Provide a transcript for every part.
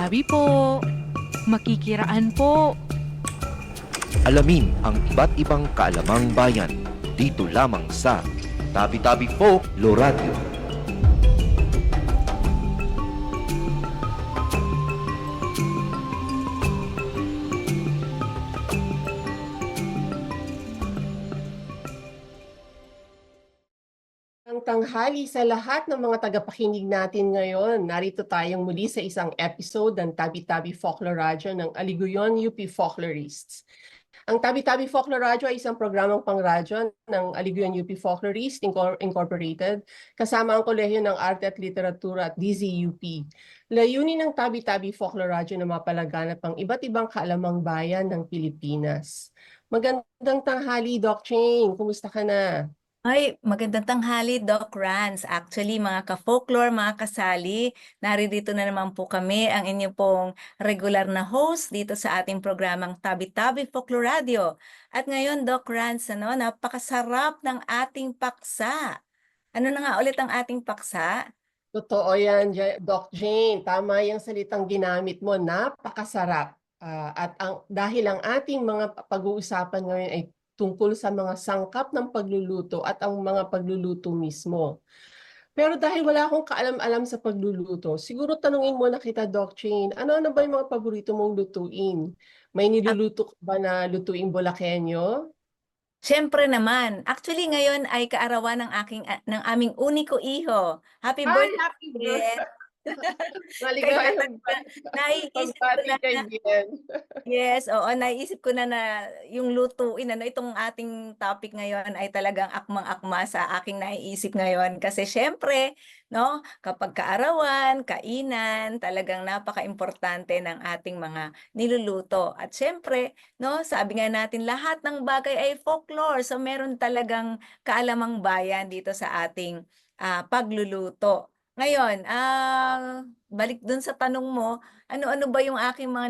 tabi-tabi po. Makikiraan po. Alamin ang iba't ibang kaalamang bayan dito lamang sa Tabi-Tabi Folklore Radio. Ang tanghali sa lahat ng mga tagapakinig natin ngayon. Narito tayong muli sa isang episode ng Tabi-Tabi Folklore Radio ng Aliguyon UP Folklorists. Ang Tabi-Tabi Folklore Radio ay isang programang pangradyo ng Aliguyon UP Folklorists Incorporated kasama ang Kolehiyo ng Arte at Literatura at DZUP. Layunin ng Tabi-Tabi Folklore Radio na mapalaganap ang iba't ibang kaalamang bayan ng Pilipinas. Magandang tanghali, Doc Ching. Kumusta ka na? Ay, magandang tanghali, Doc Rans. Actually, mga ka-folklore, mga kasali, naririto na naman po kami, ang inyo pong regular na host dito sa ating programang Tabi-Tabi Folklore Radio. At ngayon, Doc Rans, napakasarap ng ating paksa. Ano na nga ulit ang ating paksa? Totoo yan, Doc Jane. Tama yung salitang ginamit mo, napakasarap. Dahil ang ating mga pag-uusapan ngayon ay tungkol sa mga sangkap ng pagluluto at ang mga pagluluto mismo. Pero dahil wala akong kaalam-alam sa pagluluto, siguro tanungin mo na kita, Doc Jane, ano-ano ba yung mga paborito mong lutuin? May niluluto ka ba na lutuing Bulakenyo? Siyempre naman. Actually, ngayon ay kaarawan ng aming uniko iho. Happy Hi, birthday! happy birthday! Kaya Maligayang naiisip ko pagbati na kay Jen. Yes, oo, naisip ko na yung lutuin, itong ating topic ngayon ay talagang akmang-akma sa aking naiisip ngayon. Kasi syempre, no, kapag kaarawan, kainan, talagang napaka-importante ng ating mga niluluto. At syempre, no, sabi nga natin, lahat ng bagay ay folklore. So meron talagang kaalamang bayan dito sa ating pagluluto. Ngayon, balik dun sa tanong mo, ano-ano ba yung aking mga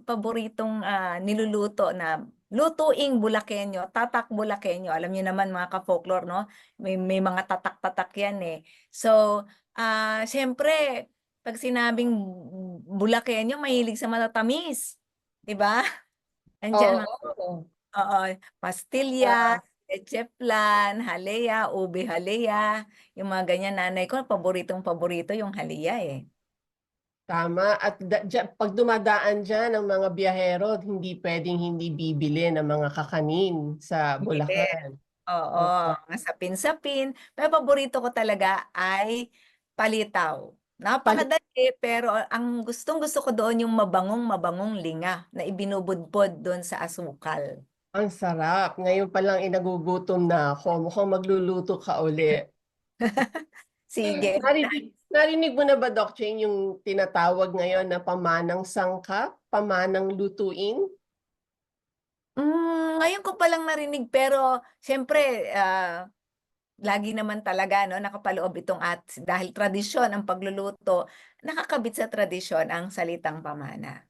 paboritong niluluto na lutuing Bulakenyo, tatak Bulakenyo. Alam niyo naman mga ka-folklore, no? May mga tatak-tatak yan eh. So, siyempre, pag sinabing Bulakenyo, mahilig sa matatamis. 'Di ba? Andiyan Oo. oo, pastilya, leche flan, halaya, ube halaya, yung mga ganyan. Nanay ko, paboritong-paborito yung halaya eh. Tama. At pag dumadaan dyan ang mga biyahero, hindi pwedeng hindi bibili ng mga kakanin sa Bili. Bulacan. Oo, Oo. mga sapin-sapin. Pero paborito ko talaga ay palitaw. Pali- Napakadali, pero ang gustong-gusto ko doon yung mabangong-mabangong linga na ibinubudbod doon sa asukal. Ang sarap. Ngayon pa lang inagugutom na ako. Mukhang magluluto ka uli. Sige. Narinig mo na ba, Doc Cheng, yung tinatawag ngayon na pamanang sangkap, pamanang lutuin? Ngayon ko palang narinig, pero siyempre, lagi naman talaga no, nakapaloob itong dahil tradisyon ang pagluluto, nakakabit sa tradisyon ang salitang pamana.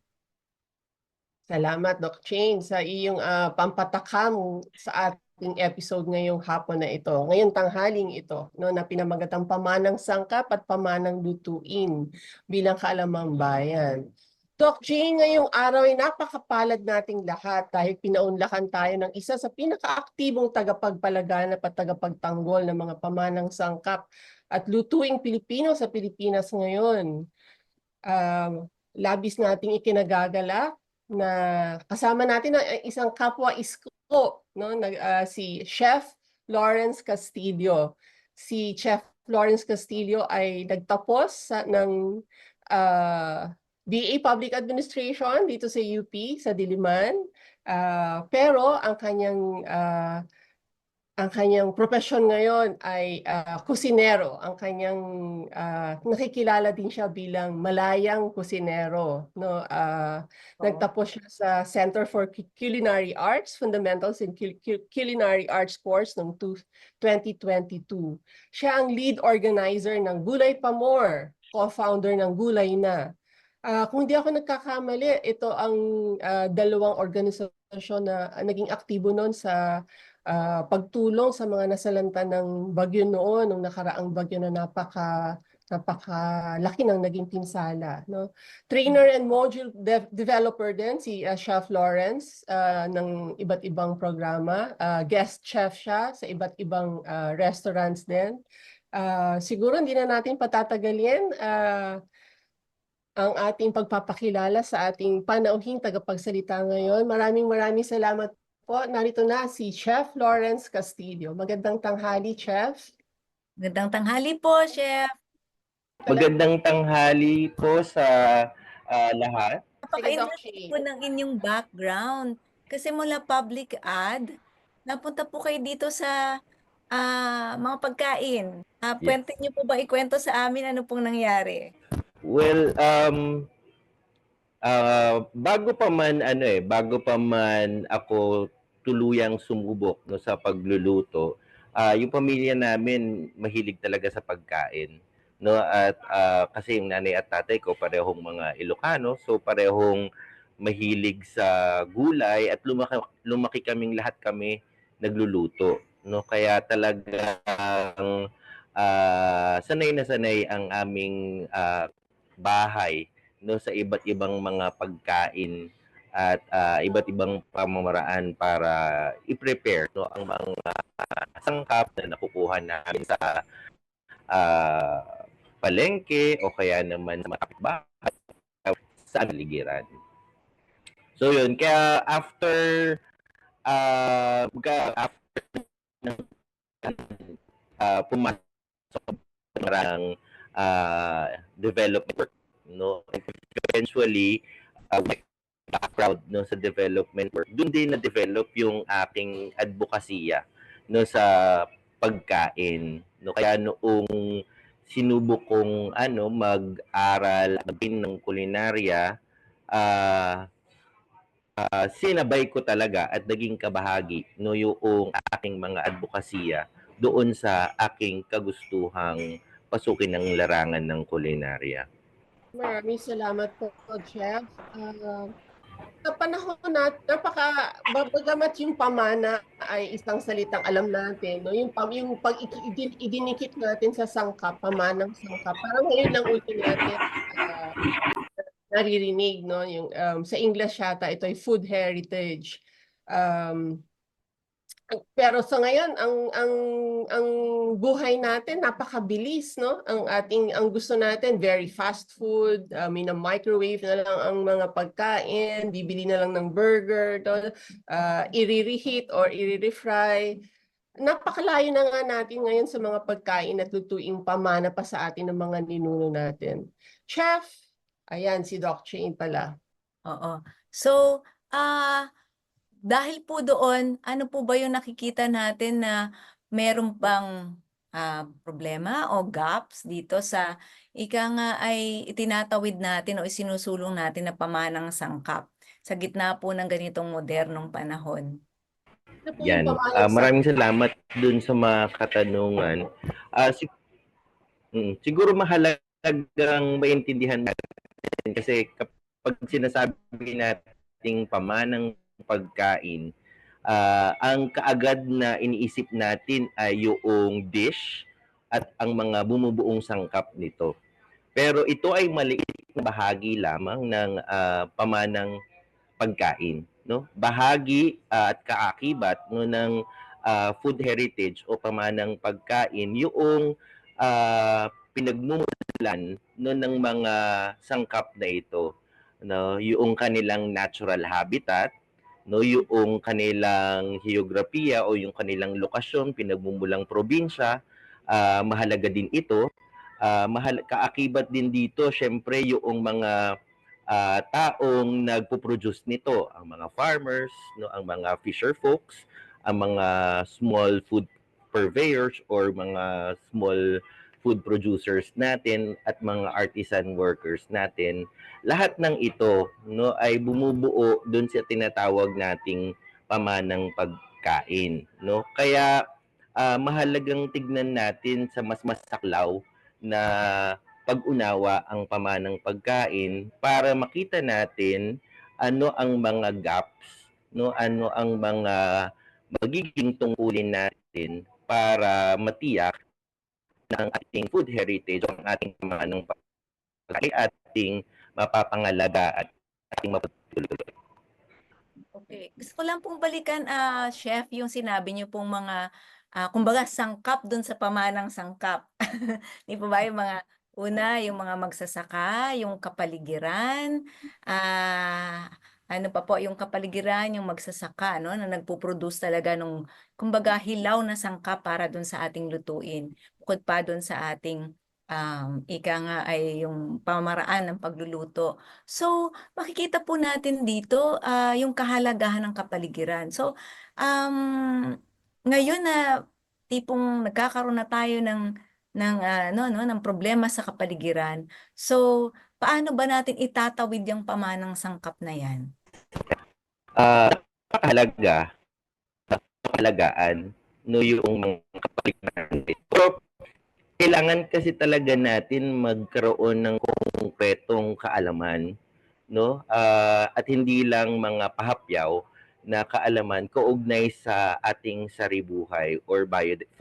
Salamat, Doc Cheng, sa iyong pampatakam sa ating episode ngayong hapon na ito. Ngayong tanghaling ito, no, na pinamagatang pamanang sangkap at pamanang lutuin bilang kaalamang bayan. Doc Cheng, ngayong araw ay napakapalad nating lahat dahil pinaunlakan tayo ng isa sa pinakaaktibong tagapagpalaganap at tagapagtanggol ng mga pamanang sangkap at lutuing Pilipino sa Pilipinas ngayon. Labis nating ikinagagalak na kasama natin ang isang kapwa isko, no? Si Chef Lawrence Castillo. Si Chef Lawrence Castillo ay nagtapos ng BA Public Administration dito sa UP, sa Diliman. Pero ang kanyang profesyon ngayon ay kusinero. Ang kanyang nakikilala din siya bilang malayang kusinero, no? Nagtapos siya sa Center for Culinary Arts, Fundamentals in Culinary Arts course noong 2022. Siya ang lead organizer ng Gulay Pa More, co-founder ng Gulay Na. Kung di ako nagkakamali, ito ang dalawang organisasyon na naging aktibo noon sa pagtulong sa mga nasalanta ng bagyo noon, nung nakaraang bagyo na Napakalaki ng naging pinsala, no? Trainer and module developer din si Chef Lawrence ng iba't ibang programa. Guest chef siya sa iba't ibang restaurants din. Siguro hindi na natin patatagalin ang ating pagpapakilala sa ating panauhing tagapagsalita ngayon. Maraming salamat po. Narito na si Chef Lawrence Castillo. Magandang tanghali, Chef. Magandang tanghali po, Chef. Magandang tanghali po sa lahat. Napaka-interesting po ng inyong background. Kasi mula public ad, napunta po kayo dito sa mga pagkain. Pwede niyo po ba ikwento sa amin ano pong nangyari? Well, bago pa man ako tuluyang sumubok no sa pagluluto, yung pamilya namin mahilig talaga sa pagkain, no? At kasi yung nanay at tatay ko parehong mga Ilocano, so parehong mahilig sa gulay at lumaki kaming lahat kami nagluluto, no? Kaya talagang sanay na sanay ang aming bahay no sa iba't ibang mga pagkain at iba't ibang pamamaraan para i-prepare no ang mga sangkap na nakukuha namin sa palengke o kaya naman sa mga kapitbahay sa aligiran. So yun, kaya after pumasok ng development work, no? Eventually, background no sa development work. Doon din na-develop yung aking advokasya no sa pagkain, no? Kaya noong sinubok kong mag-aral ng kulinarya, sinabay ko talaga at naging kabahagi no yung aking mga advokasya doon sa aking kagustuhang pasukin ng larangan ng kulinarya. Maraming salamat po, Chef. Sa panahon natin, bagamat yung pamana ay isang salitang alam natin, no? Yung pag idinikit natin sa sangkap, pamanang sangkap, parang ngayon lang ulit natin naririnig, no? Yung, sa English yata, ito ay food heritage. Pero sa ngayon ang buhay natin napakabilis, no? Ang gusto natin very fast food, microwave na lang ang mga pagkain, bibili na lang ng burger, i-reheat or i-refry. Napakalayo na nga natin ngayon sa mga pagkain at lutuing pamana pa sa atin ng mga ninuno natin. Chef, ayan si Doc Jane pala. Oo. So, dahil po doon, ano po ba yung nakikita natin na meron bang problema o gaps dito sa ika nga ay itinatawid natin o isinusulong natin na pamanang sangkap sa gitna po ng ganitong modernong panahon? Yan. Maraming salamat dun sa mga katanungan. Siguro mahalagang maintindihan natin kasi kapag sinasabi nating pamanang pagkain, ang kaagad na iniisip natin ay yung dish at ang mga bumubuong sangkap nito. Pero ito ay maliit na bahagi lamang ng pamanang pagkain, no? Bahagi at kaakibat no ng food heritage o pamanang pagkain yung pinagmumulan no ng mga sangkap na ito, no? Yung kanilang natural habitat, no, yung kanilang heograpiya o yung kanilang lokasyon, pinagmumulang probinsya, mahalaga din ito. Kaakibat din dito, syempre, yung mga taong nagpo-produce nito, ang mga farmers, no, ang mga fisher folks, ang mga small food purveyors or mga small food producers natin at mga artisan workers natin. Lahat ng ito no ay bumubuo doon sa tinatawag nating pamanang pagkain, no? Kaya mahalagang tignan natin sa mas masaklaw na pag-unawa ang pamanang pagkain para makita natin ano ang mga gaps, no? Ano ang mga magiging tungkulin natin para matiyak ng ating food heritage, ang ating pamanong pagkain, ating mapapangalaga at ating mapatuloy. Okay. Gusto ko lang pong balikan, Chef, yung sinabi niyo pong mga, kumbaga sangkap dun sa pamanang sangkap. 'Di po ba yung mga yung mga magsasaka, yung kapaligiran, ano pa po, yung kapaligiran, yung magsasaka 'no, na nagpo-produce talaga nung kumbaga hilaw na sangkap para dun sa ating lutuin. Bukod pa dun sa ating, ika nga ay yung pamamaraan ng pagluluto. So, makikita po natin dito, yung kahalagahan ng kapaligiran. So, ngayon na tipong nagkakaroon na tayo ng ano 'no, ng problema sa kapaligiran. So, paano ba natin itatawid yung pamanang sangkap na 'yan? Napakahalaga, napakahalagaan, no, yung mga kapaligiran. Pero kailangan kasi talaga natin magkaroon ng konkretong kaalaman, no? At hindi lang mga pahapyaw na kaalaman kaugnay sa ating saribuhay or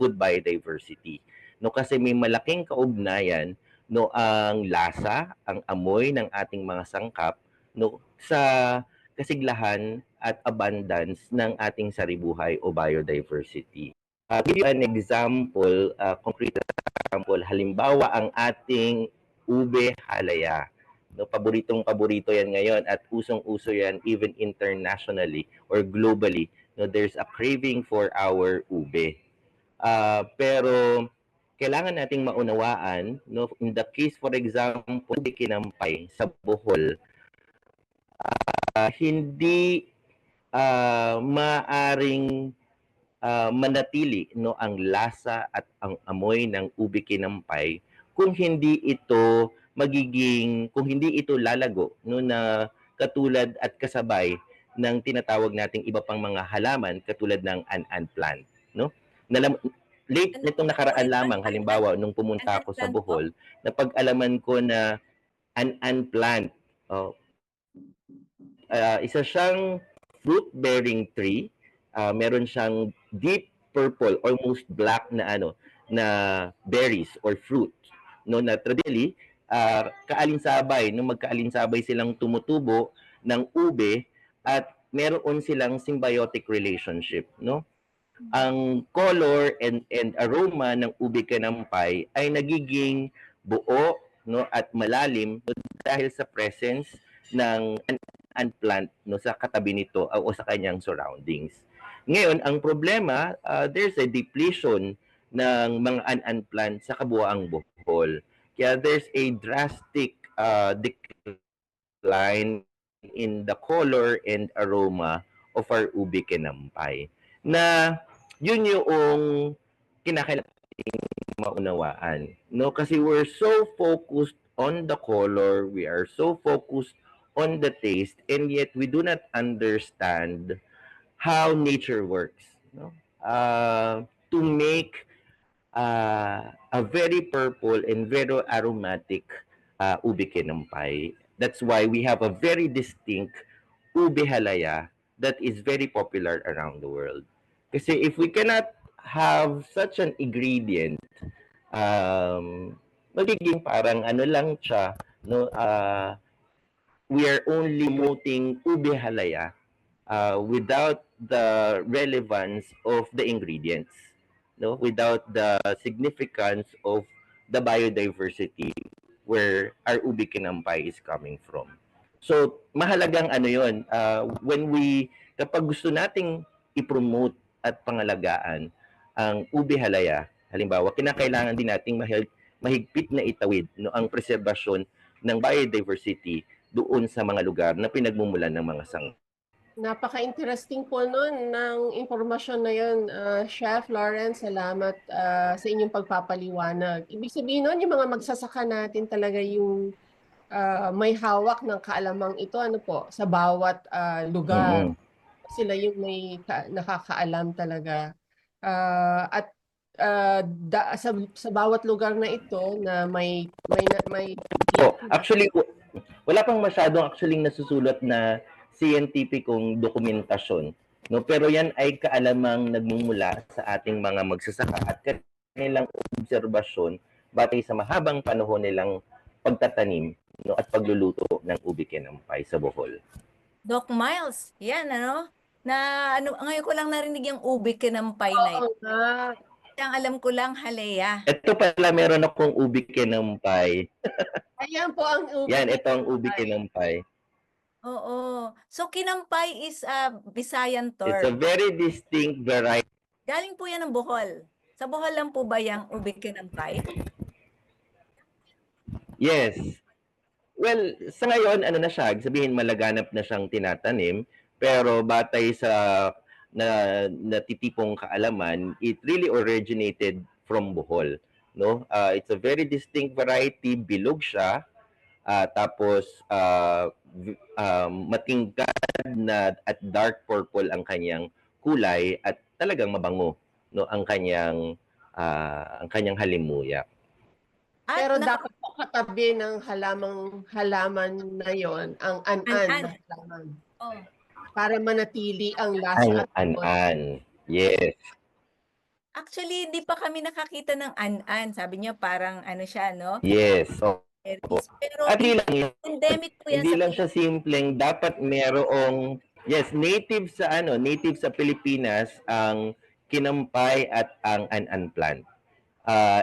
food biodiversity. No, kasi may malaking kaugnayan, no, ang lasa, ang amoy ng ating mga sangkap, no, sa kasiglahan at abundance ng ating saribuhay o biodiversity. Give you an example, concrete example, halimbawa ang ating ube halaya. No, paboritong-paborito yan ngayon at usong-uso yan even internationally or globally. No, there's a craving for our ube. Pero kailangan nating maunawaan, no, in the case for example, ube kinampay sa Bohol, hindi maaring manatili, no, ang lasa at ang amoy ng ube kinampay kung hindi ito lalago, no, na katulad at kasabay ng tinatawag nating iba pang mga halaman katulad ng an plant, no? Late nitong nakaraan lamang, halimbawa nung pumunta ako sa Bohol, napag-alaman ko na an plant, isa siyang fruit-bearing tree. Meron siyang deep purple, almost black na na berries or fruit, no, na traditionally kaalinsabay, no, magkaalinsabay silang tumutubo ng ube at meron silang symbiotic relationship, no. Ang color and aroma ng ube kanampay ay nagiging buo, no, at malalim, no, dahil sa presence ng an plant, no, sa katabi nito o sa kanyang surroundings. Ngayon, ang problema, there's a depletion ng mga an plant sa kabuuang Bohol. Kaya there's a drastic decline in the color and aroma of our ube kinampay. Na yun yung kinakailangan maunawaan. No? Kasi we're so focused on the color, we are so focused on the taste, and yet we do not understand how nature works, no? To make a very purple and very aromatic ube kinampay. That's why we have a very distinct ube halaya that is very popular around the world. Kasi if we cannot have such an ingredient, magiging parang lang siya, no? We are only promoting ube halaya without the relevance of the ingredients, no, without the significance of the biodiversity where our ube kinampay is coming from. So mahalagang yon, kapag gusto nating i-promote at pangalagaan ang ube halaya, halimbawa kinakailangan din nating mahigpit na itawid, no, ang preserbasyon ng biodiversity doon sa mga lugar na pinagmumulan ng mga sangkap. Napaka-interesting po nun ng impormasyon na yun, Chef Lawrence. Salamat sa inyong pagpapaliwanag. Ibig sabihin nun, yung mga magsasaka natin talaga yung may hawak ng kaalamang ito, sa bawat lugar. Sila yung may nakakaalam talaga. At sa bawat lugar na ito na may actually, wala pang masyadong nasusulat na scientificong dokumentasyon, no, pero yan ay kaalamang nagmumula sa ating mga magsasaka at nilang obserbasyon batay sa mahabang panahon nilang pagtatanim, no, at pagluluto ng ubi kinampay sa Bohol. Doc Miles, yan ano, na ano, ngayon ko lang narinig yung ubi kinampay na Oo ito. nga. Ang alam ko lang halaya. Ito pala, meron akong ubi kinampay. Ayan po ang ubi. Yan, ito ang ubi kinampay. Oo. So kinampay is a Visayan It's a term. very distinct variety. Galing po yan ng Bohol. Sa Bohol lang po ba yung ubi kinampay? Yes. Well, sa ngayon, ano na siya, sabihin malaganap na siyang tinatanim, pero batay sa natitipong kaalaman, it really originated from Bohol. No? It's a very distinct variety, bilog siya, tapos matingkad na at dark purple ang kanyang kulay at talagang mabango, no, ang kanyang halimuyak. At Pero dapat po katabi ng halaman na yon ang an-an na halaman. Oh. Para manatili ang lasa Ang at amoy. an-an. Yes. Actually, hindi pa kami nakakita ng an-an. Sabi niya parang ano siya, no? Yes. So, Pero at hindi lang yun. endemic po yan Hindi sa lang siya simpleng dapat merong native sa Pilipinas ang kinampay at ang an-an plant.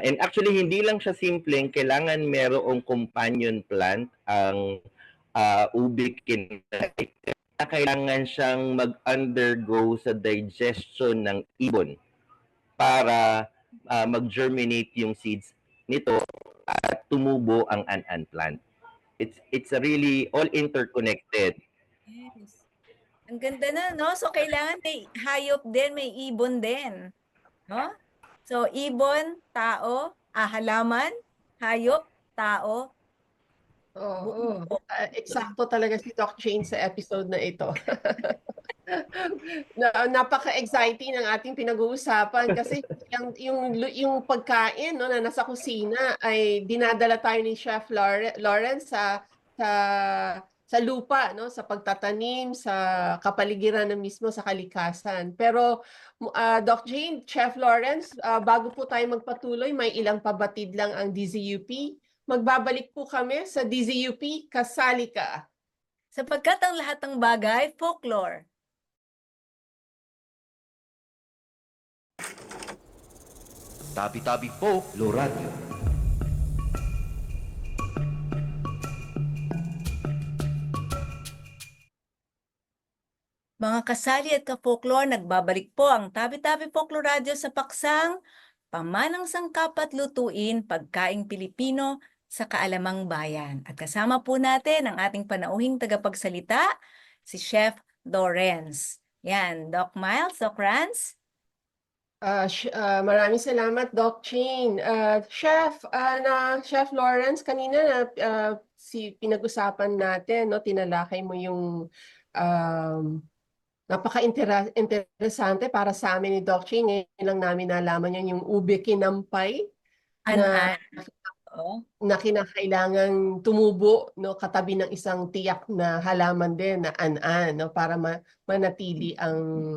And actually hindi lang siya simpleng kailangan merong companion plant ang ubi kinampay. Kailangan siyang mag-undergo sa digestion ng ibon para mag-germinate yung seeds nito at tumubo ang an-an plant. It's a really all interconnected. Yes. Ang ganda na, no? So, kailangan may hayop din, may ibon din. No? So, ibon, tao, halaman, hayop, tao. Oo. Eksakto talaga si Doc Jane sa episode na ito. Napaka-exciting ng ating pinag-uusapan kasi yung pagkain, no, na nasa kusina ay dinadala tayo ni Chef Lawrence sa lupa, no, sa pagtatanim, sa kapaligiran na mismo sa kalikasan. Pero Doc Jane, Chef Lawrence, bago po tayo magpatuloy, may ilang pabatid lang ang DZUP. Magbabalik po kami sa DZUP Kasali Ka. Sapagkat ang lahat ng bagay, folklore. Tabi-tabi Folklore Radio. Mga kasali at ka-folklore, nagbabalik po ang Tabi-Tabi Folklore Radio sa paksang Pamanang Sangkap at Lutuin, Pagkaing Pilipino sa Kaalamang Bayan. At kasama po natin ang ating panauhing tagapagsalita, si Chef Lawrence. Yan, Doc Miles, Doc Rance. Maraming salamat, Doc Jane. Chef Lawrence, kanina pinag-usapan natin, no, tinalakay mo yung napaka-interesante para sa amin ni Doc Jane. Ngayon lang namin nalaman yan, yung ubi kinampay na kinakailangang tumubo, no, katabi ng isang tiyak na halaman din na an-an, no, para manatili ang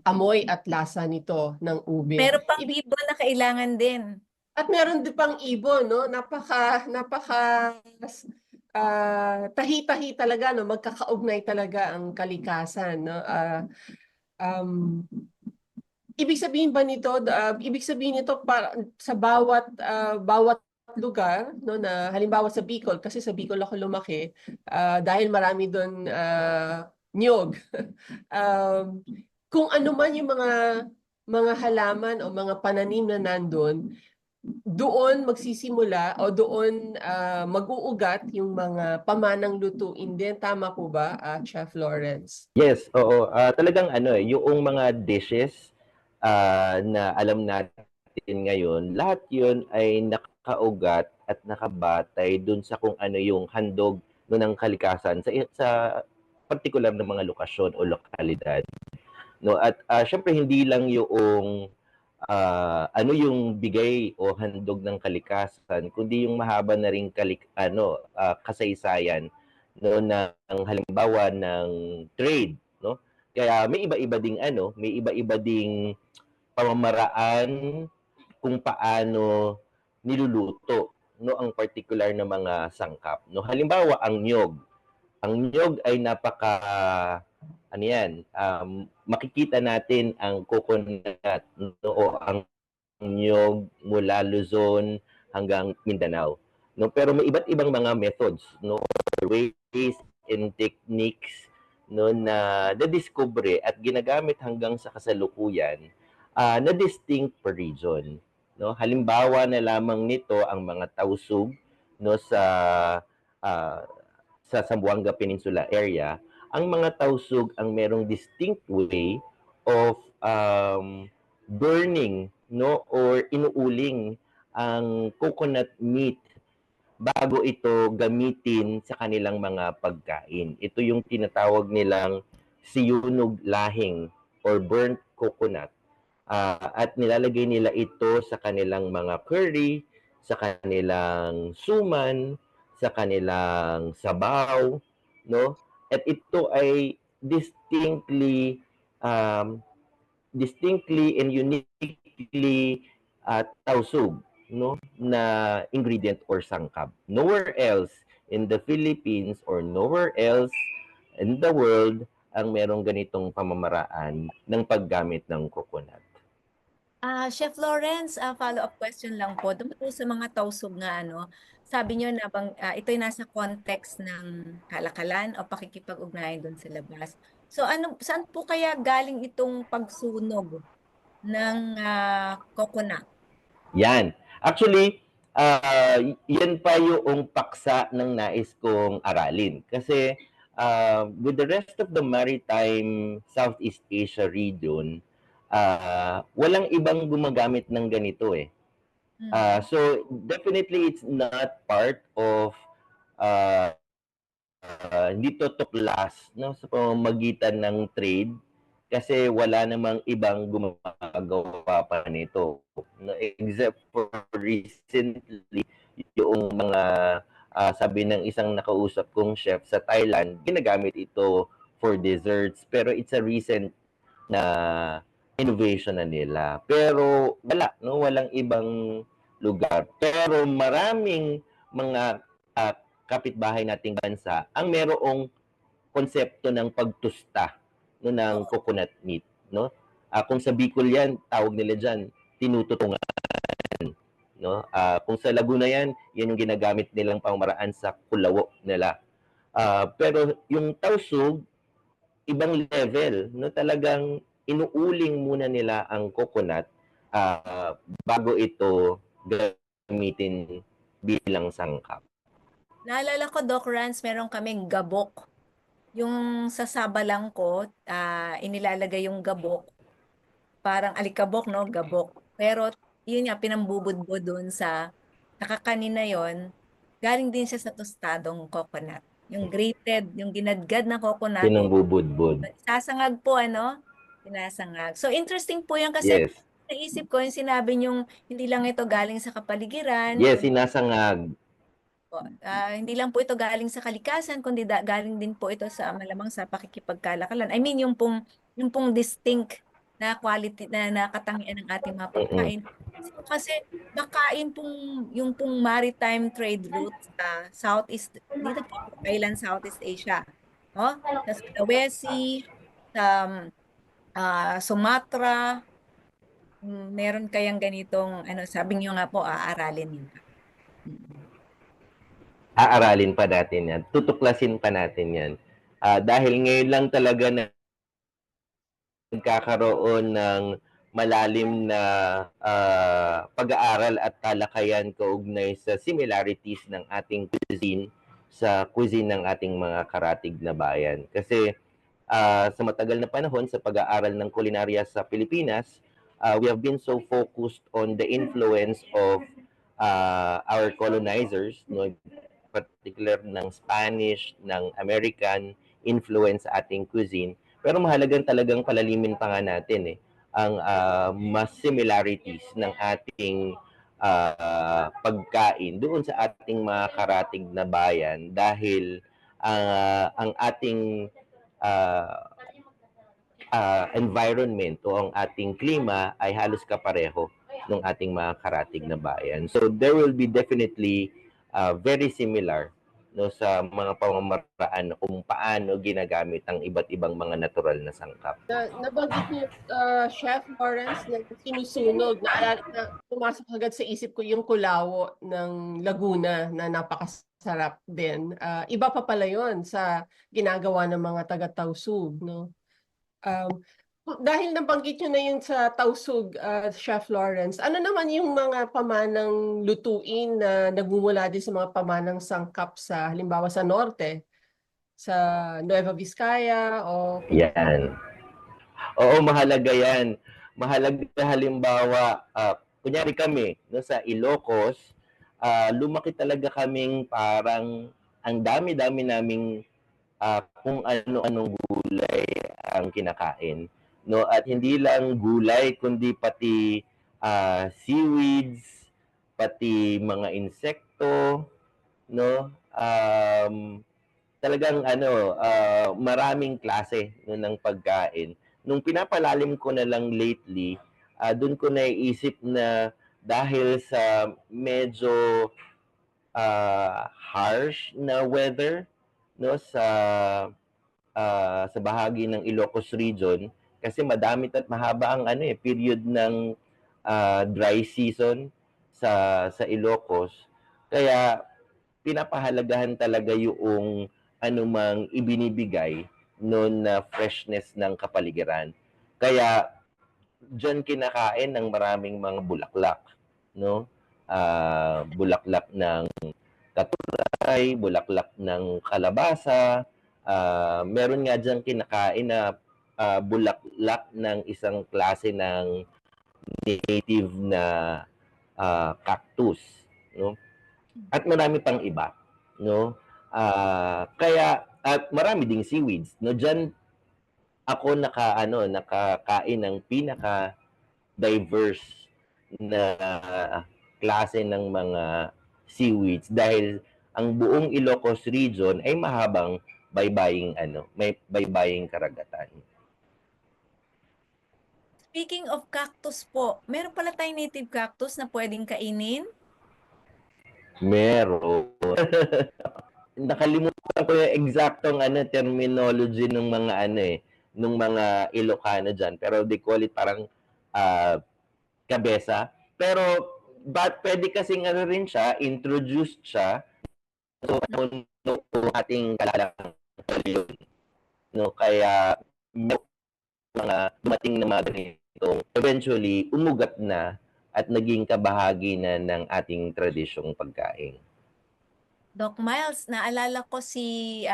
amoy at lasa nito ng ubi. Pero pang ibon na kailangan din. At meron din pang ibon, no, napaka tahi-tahi talaga, no, magkakaugnay talaga ang kalikasan, no. Ibig sabihin ba nito, para sa bawat lugar, no, na halimbawa sa Bicol, kasi sa Bicol ako lumaki, dahil marami doon niyog. Kung ano man yung mga halaman o mga pananim na nandun, doon magsisimula o doon mag-uugat yung mga pamanang lutuin din. Tama po ba, Chef Lawrence? Yes, oo. Talagang yung mga dishes na alam natin ngayon, lahat yun ay nakaugat at nakabatay dun sa kung ano yung handog ng kalikasan sa particular na mga lokasyon o lokalidad. No, at syempre hindi lang yung ano yung bigay o handog ng kalikasan, kundi yung mahaba na ring kasaysayan, no, ng halimbawa ng trade, no. Kaya may iba-iba ding pamamaraan kung paano niluluto no ang particular na mga sangkap. No, halimbawa ang niyog. Ang niyog ay napaka ano yan, makikita natin ang coconut no, o ang niyog mula Luzon hanggang Mindanao. No, pero may iba't ibang mga methods, no, ways and techniques no na nadiskubre at ginagamit hanggang sa kasalukuyan na distinct per region. No, halimbawa na lamang nito ang mga tausug no ah, sa Zamboanga Peninsula area. Ang mga tausug ang merong distinct way of burning no or inuuling ang coconut meat bago ito gamitin sa kanilang mga pagkain. Ito yung tinatawag nilang siyunog lahing or burnt coconut. At nilalagay nila ito sa kanilang mga curry, sa kanilang suman, sa kanilang sabaw, no? At ito ay distinctly and uniquely tausug no na ingredient or sangkap. Nowhere else in the Philippines or nowhere else in the world ang merong ganitong pamamaraan ng paggamit ng coconut. Chef Lawrence, follow-up question lang po. Doon po sa mga tausog nga, ano, sabi niyo na ito'y nasa context ng kalakalan o pakikipag-ugnayan doon sa labas. So saan po kaya galing itong pagsunog ng coconut? Yan. Actually, yan pa yung paksa ng nais kong aralin. Kasi with the rest of the maritime Southeast Asia region, walang ibang gumagamit ng ganito eh. So definitely it's not part of hindi to tuklas no sa pamamagitan ng trade kasi wala namang ibang gumagawa pa nito no, except for recently yung mga sabi ng isang nakausap kong chef sa Thailand ginagamit ito for desserts pero it's a recent na innovation na nila. Pero wala, no? Walang ibang lugar. Pero maraming mga kapitbahay nating bansa ang merong konsepto ng pagtusta no, ng coconut meat. No? Kung sa Bicol yan, tawag nila dyan, tinututungan. No? Kung sa Laguna yan, yan yung ginagamit nilang pamamaraan sa kulawo nila. Pero yung tausug, ibang level. No? Talagang inuuling muna nila ang coconut bago ito gamitin bilang sangkap. Naalala ko, Doc Rans, meron kaming gabok. Yung sa sabalang ko, inilalagay yung gabok. Parang alikabok, no? Gabok. Pero yun nga, pinambubudbod doon sa nakakanin na yon. Galing din siya sa tostadong coconut. Yung grated, yung ginadgad na coconut. Pinambubudbod. Sasangag po, ano? Sinasangag. So, interesting po yan kasi Yes. naisip ko yung sinabi yung hindi lang ito galing sa kapaligiran. Yes, sinasangag. Hindi lang po ito galing sa kalikasan, kundi galing din po ito sa malamang sa pakikipagkalakalan. I mean, yung pong distinct na quality na katangian ng ating mga pagkain. Kasi bakain yung pong maritime trade route sa Southeast, dito po, Island Southeast Asia. No? Sa Sulawesi, sa Sumatra, meron kayang ganitong, sabi niyo nga po, aaralin niyo. Aaralin pa natin yan. Tutuklasin pa natin yan. Dahil ngayon lang talaga na nagkakaroon ng malalim na pag-aaral at talakayan kaugnay sa similarities ng ating cuisine sa cuisine ng ating mga karatig na bayan. Kasi sa matagal na panahon sa pag-aaral ng kulinarya sa Pilipinas, we have been so focused on the influence of our colonizers, no, particular ng Spanish, ng American influence sa ating cuisine. Pero mahalagang talagang palalimin pa nga natin ang mas similarities ng ating pagkain doon sa ating mga karatig na bayan dahil ang ating environment o ang ating klima ay halos kapareho ng ating mga karatig na bayan. So there will be definitely very similar no sa mga pamamaraan kung paano ginagamit ang iba't ibang mga natural na sangkap. Nabanggit niyo, Chef Lawrence, na sinusunog. Na pumasok agad sa isip ko yung kulawo ng Laguna na napakasarap din. Iba pa pala yun sa ginagawa ng mga taga-Tausug, no? Dahil nabanggit nyo na yun sa Tausug, Chef Lawrence, ano naman yung mga pamanang lutuin na nagmumula din sa mga pamanang sangkap sa, halimbawa sa Norte, sa Nueva Vizcaya o... Yan. Oo, mahalaga yan. Mahalaga halimbawa, kunyari kami no, sa Ilocos, lumaki talaga kaming parang ang dami-dami naming kung ano-anong gulay ang kinakain. No, at hindi lang gulay kundi pati seaweeds, pati mga insekto, no? Talagang maraming klase no, ng pagkain. Nung pinapalalim ko na lang lately, doon ko naiisip na dahil sa medyo harsh na weather no sa bahagi ng Ilocos region, kasi madami at mahaba ang period ng dry season sa Ilocos, kaya pinapahalagahan talaga yung anumang ibinibigay noon na freshness ng kapaligiran. Kaya diyan kinakain ng maraming mga bulaklak, no? Bulaklak ng katuray, bulaklak ng kalabasa, meron nga diyan kinakain na bulaklak ng isang klase ng native na cactus, no? At marami pang iba, no? Kaya at marami ding seaweeds, no? Diyan ako nakakain ng pinaka diverse na klase ng mga seaweeds dahil ang buong Ilocos region ay mahabang may baybaying karagatan. Speaking of cactus po, meron pala tayong native cactus na pwedeng kainin? Meron. Nakalimutan ko yung eksaktong terminology ng mga nung mga Ilocano diyan, pero they call it parang kabesa. Pero pwede kasing rin siya, introduced siya so ating kalalang yun. No, kaya mga dumating na mga ganito, eventually umugat na at naging kabahagi na ng ating tradisyong pagkain. Doc Miles, naalala ko si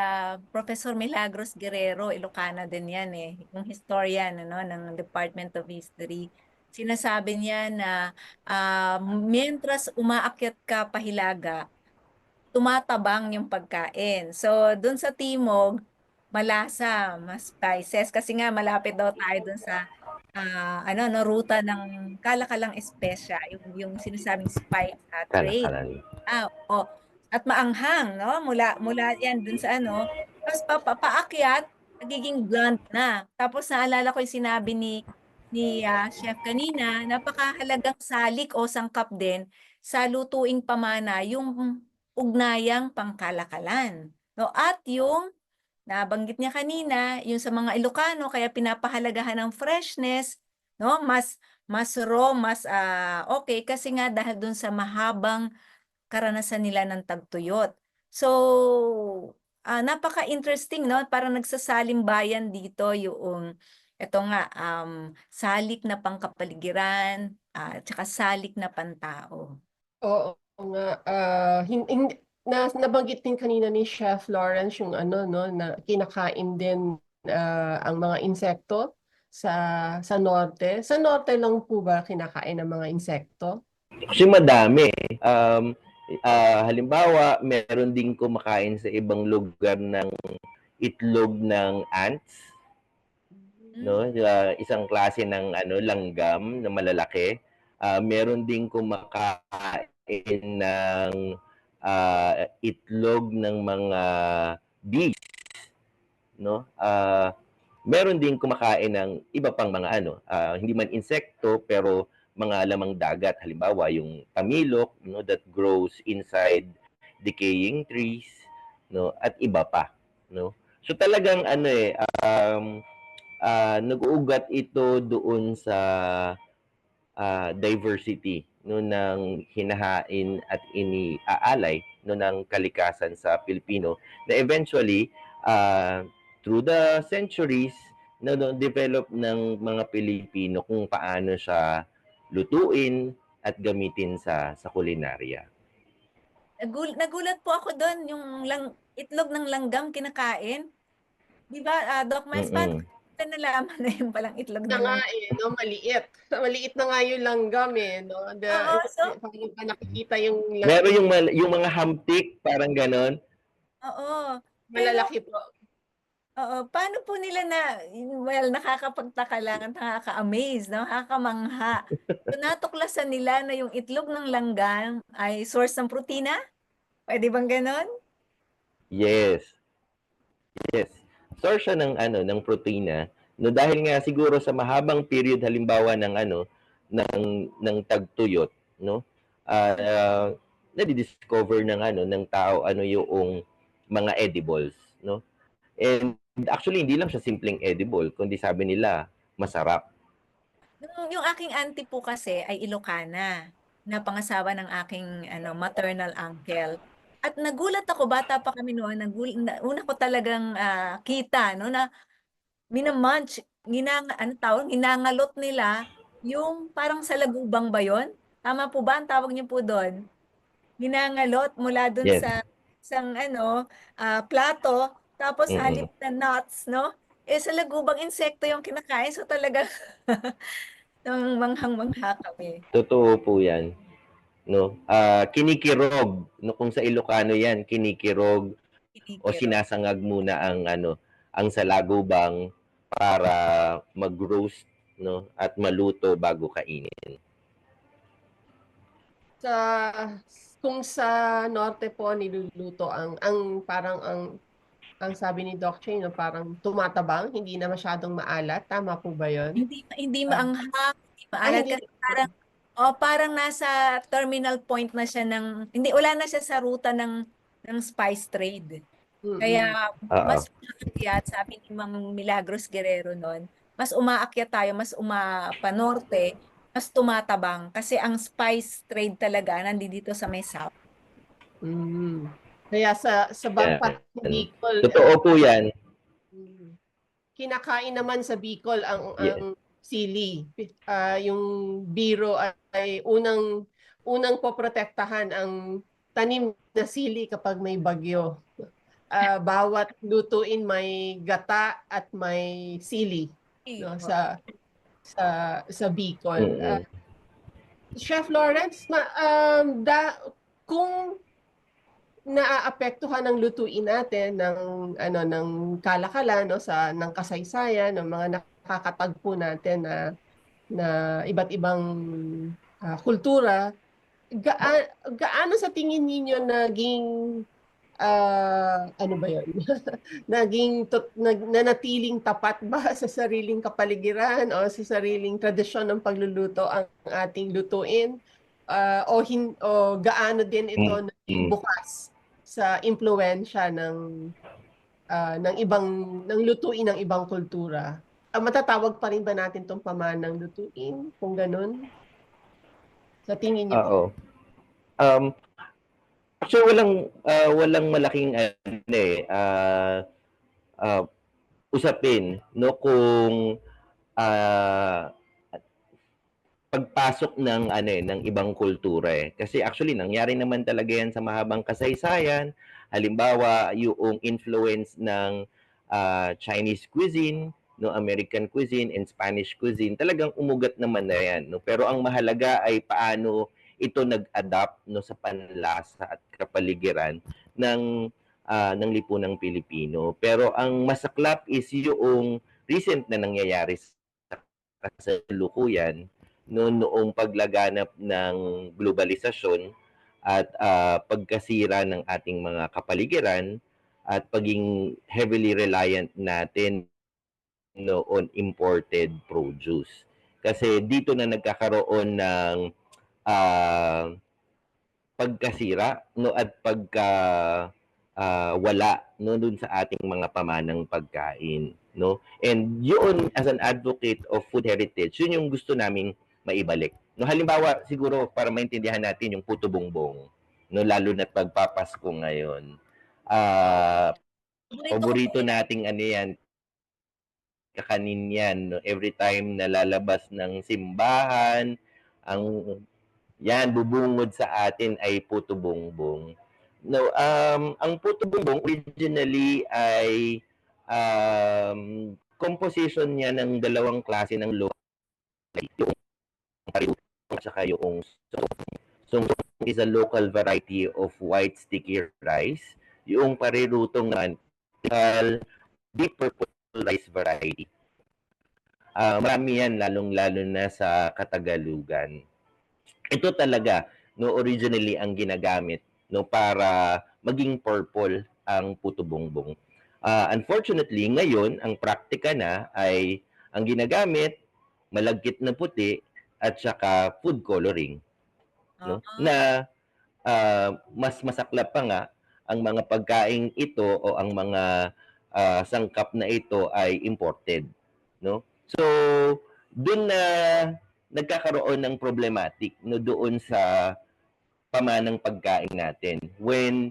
Professor Milagros Guerrero, Ilocana din yan yung historian ng Department of History. Sinasabi niya na mientras umaakyat ka pa Hilaga, tumatabang yung pagkain. So, dun sa Timog, malasa, mas spices. Kasi nga, malapit daw tayo dun sa ruta ng kalakalang espesya, yung sinasabing spice trade. At maanghang, no? Mula yan dun sa tapos paakyat, nagiging blunt na. Tapos naalala ko yung sinabi ni Chef kanina, napakahalagang salik o sangkap din sa lutuing pamana yung ugnayang pangkalakalan. No? At yung nabanggit niya kanina, yung sa mga Ilocano, kaya pinapahalagahan ng freshness, no? Mas raw, mas okay kasi nga dahil dun sa mahabang karanasan nila ng tagtuyot. So, napaka-interesting, no? Parang nagsasalimbayan dito yung ito nga, salik na pangkapaligiran, tsaka salik na pantao. Oo nga. Nabanggit din kanina ni Chef Lawrence yung na kinakain din ang mga insekto sa norte. Sa norte lang po ba kinakain ng mga insekto? Kasi madami. Halimbawa, meron din kumakain sa ibang lugar ng itlog ng ants. No, isang klase ng langgam na malalaki. Meron din kumakain ng itlog ng mga bees, no? Meron din kumakain ng iba pang mga hindi man insekto pero mga lamang dagat, halimbawa yung tamilok, no, that grows inside decaying trees, no, at iba pa, no. So talagang ano nag-uugat ito doon sa diversity no ng hinahain at iniaalay no ng kalikasan sa Pilipino na eventually through the centuries no develop ng mga Pilipino kung paano siya lutuin at gamitin sa kulinarya. Nagulat po ako doon, yung itlog ng langgam kinakain. Di ba, Doc Miles, paano Mm-mm. ka nalaman na yung palang itlog Na ng nga langgam? no, maliit. Maliit na nga yung langgam no. Oo, so, Paano pa nakikita yung Meron yung mga hampik, parang ganon. oo. Pero, malalaki po. oo, paano po nila well, nakakapagtaka lang at nakaka-amaze, no? Nakakamangha. So, natuklasan nila na yung itlog ng langgam ay source ng protina? Pwede bang ganon? Yes. Yes. Source siya ng protina no dahil nga siguro sa mahabang period halimbawa ng tagtuyot no na-discover ng tao yung mga edibles no. And actually hindi lang siya simpleng edible kundi sabi nila masarap. Yung aking auntie po kasi ay Ilocana, na pangasawa ng aking maternal uncle. At nagulat ako, bata pa kami noon, una ko talagang kita no, na minamunch, ginangalot nila yung parang salagubang ba yun? Tama po ba ang tawag niyo po doon? Ginangalot mula doon Yes. sa isang plato, tapos Mm-mm. halip na nuts, no? Salagubang insekto yung kinakain, so talaga nang manghang-mangha kami. Totoo po 'yan no. Kinikirog no kung sa Ilocano 'yan, kinikirog o Kinikiro. sinasangag muna ang salagubang para mag-roast no at maluto bago kainin. Kung sa norte po niluluto ang sabi ni Doc Chay, no, parang tumatabang, hindi na masyadong maalat. Tama po ba yun? Hindi maanghang, hindi maalat hindi. kasi parang nasa terminal point na siya hindi, wala na siya sa ruta ng spice trade. Kaya mas umaakyat, sabi ni Mang Milagros Guerrero noon, mas umaakyat tayo, mas umapanorte, mas tumatabang kasi ang spice trade talaga nandito sa may south. Kaya sa Bangpat Bicol, Totoo po 'yan. kinakain naman sa Bicol ang sili. Yung biro ay unang poprotektahan ang tanim na sili kapag may bagyo. Bawat lutuin may gata at may sili no, sa Bicol. Chef Lawrence, kung naaapektuhan ng lutuin natin ng kalakalan no ng kasaysayan ng mga nakakatagpo natin na iba't ibang kultura, gaano sa tingin niyo naging ano ba 'yon? Nanatiling tapat ba sa sariling kapaligiran o sa sariling tradisyon ng pagluluto ang ating lutuin? O gaano din ito naging bukas sa impluwensya ng lutuin ng ibang kultura? Matatawag pa rin ba natin tong pamanang lutuin kung ganun? Sa tingin niyo? Oo. Actually walang malaking usapin no kung pagpasok ng ibang kultura kasi actually nangyari naman talaga yan sa mahabang kasaysayan. Halimbawa yung influence ng Chinese cuisine no American cuisine and Spanish cuisine talagang umugat naman na yan no pero ang mahalaga ay paano ito nag-adapt no sa panlasa at kapaligiran ng lipunang Pilipino. Pero ang masaklap is yung recent na nangyayari sa kasalukuyan noong paglaganap ng globalisasyon at pagkasira ng ating mga kapaligiran at paging heavily reliant natin on imported produce. Kasi dito na nagkakaroon ng ah, pagkasira no at wala no dun sa ating mga pamanang pagkain no, and yun as an advocate of food heritage, yun yung gusto naming maibalik no. Halimbawa siguro para maintindihan natin yung puto bongbong no, lalo na pagpapasko ngayon, paborito nating ano yan, kakanin yan no, every time na lalabas ng simbahan, ang yan, bubungod sa atin ay puto bongbong. No, ang puto bongbong originally ay composition niya ng dalawang klase ng loaf, yung paritong at saka yung song. Song is a local variety of white sticky rice. Yung parirutong naman, deep purple rice variety. Marami yan, lalong-lalo na sa Katagalugan. Ito talaga no, originally ang ginagamit no, para maging purple ang puto bongbong. Unfortunately, ngayon ang praktika na ay ang ginagamit malagkit na puti at saka food coloring no, na mas masaklap pa nga ang mga pagkaing ito o ang mga sangkap na ito ay imported no. So doon na nagkakaroon ng problematic no doon sa pamanang pagkain natin when